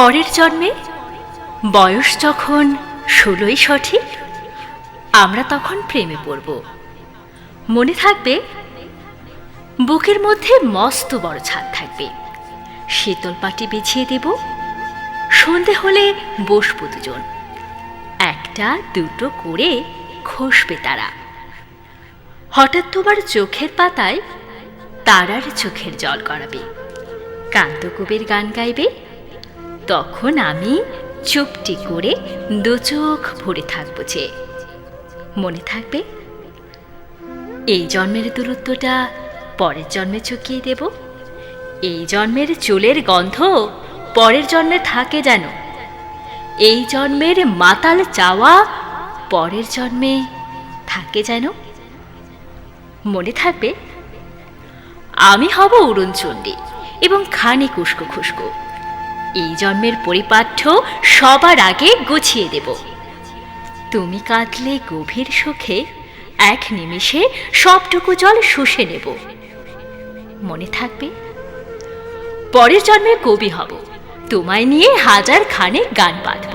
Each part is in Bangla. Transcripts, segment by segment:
পরের জন্মে বয়স যখন 16ই সঠিক, আমরা তখন প্রেমে পড়ব। মনে থাকবে, বুকের মধ্যে মস্ত বড় ছাদ থাকবে, শীতল পাটি বিছিয়ে দেব, সন্ধে হলে বসবো দুজন, একটা দুটো করে খসবে তারা। হঠাৎ তোমার চোখের পাতায় তারার চোখের জল গড়াবে, কান্তকবির গান গাইবে, তখন আমি চুপটি করে দু চোখ ভরে থাকবো যে। মনে থাকবে, এই জন্মের দূরত্বটা পরের জন্মে চুকিয়ে দেব, এই জন্মের চুলের গন্ধ পরের জন্মে থাকে যেন, এই জন্মের মাতাল চাওয়া পরের জন্মে থাকে যেন। মনে থাকবে, আমি হব উড়নচণ্ডী এবং খানিক উস্কো খুস্কো, এই জন্মের পরিপাঠ্য সবার আগে গুছিয়ে দেব। তুমি কাঁদলে গভীর সুখে এক নিমিষে সবটুকু জল শুষে নেব। মনে থাকবে, পরের জন্মে কবি হব, তোমায় নিয়ে হাজার খানেক গান বাঁধব,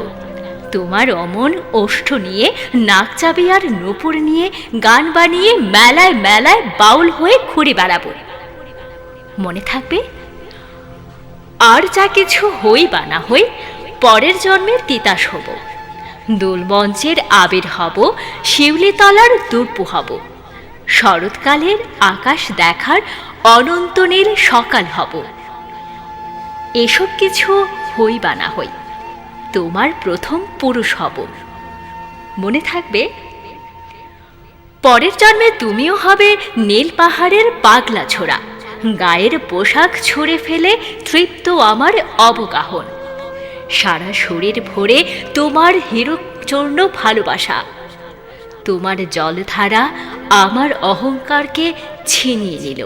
তোমার অমন ওষ্ঠ নিয়ে নাকচাবি আর নূপুর নিয়ে গান বানিয়ে মেলায় মেলায় বাউল হয়ে ঘুরে বেড়াবো। মনে থাকবে, আর যা কিছু হই বা না হই পরের জন্মের তিতাস হব, দোলমঞ্চের আবির হব, শিউলিতলার দুর্পু হব, শরৎকালের আকাশ দেখার অনন্ত নীল সকাল হব। এসব কিছু হই বা না হই তোমার প্রথম পুরুষ হব। মনে থাকবে, পরের জন্মে তুমিও হবে নীল পাহাড়ের পাগলা ছোড়া, গায়ের পোশাক ছুঁড়ে ফেলে তৃপ্ত আমার অবগাহন, সারা শরীর ভরে তোমার হিরোচূর্ণ ভালোবাসা, তোমার জলধারা আমার অহংকারকে ছিনিয়ে নিল।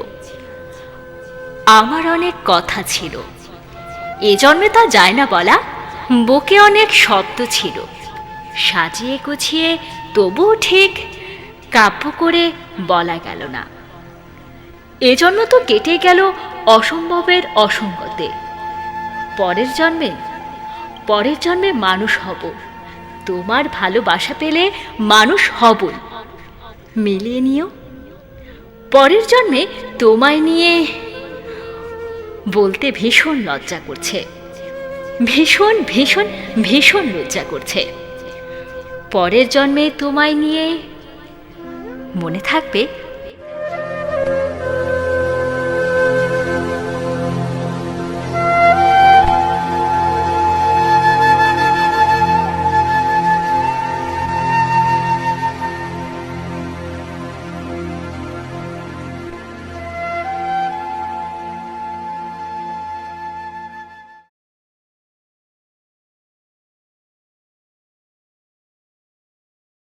আমার অনেক কথা ছিল, এ জন্মে তা যায় না বলা, বুকে অনেক শব্দ ছিল, সাজিয়ে গুছিয়ে তবুও ঠিক কাব্য করে বলা গেল না। এ জন্ম তো কেটে গেল অসম্ভবের অসঙ্গতে, পরের জন্মে মানুষ হব, তোমার ভালোবাসা পেলে মানুষ হবই। মিলিয়ে নিও, পরের জন্মে তোমায় নিয়ে বলতে ভীষণ লজ্জা করছে, ভীষণ ভীষণ ভীষণ লজ্জা করছে। পরের জন্মে তোমায় নিয়ে, মনে থাকবে,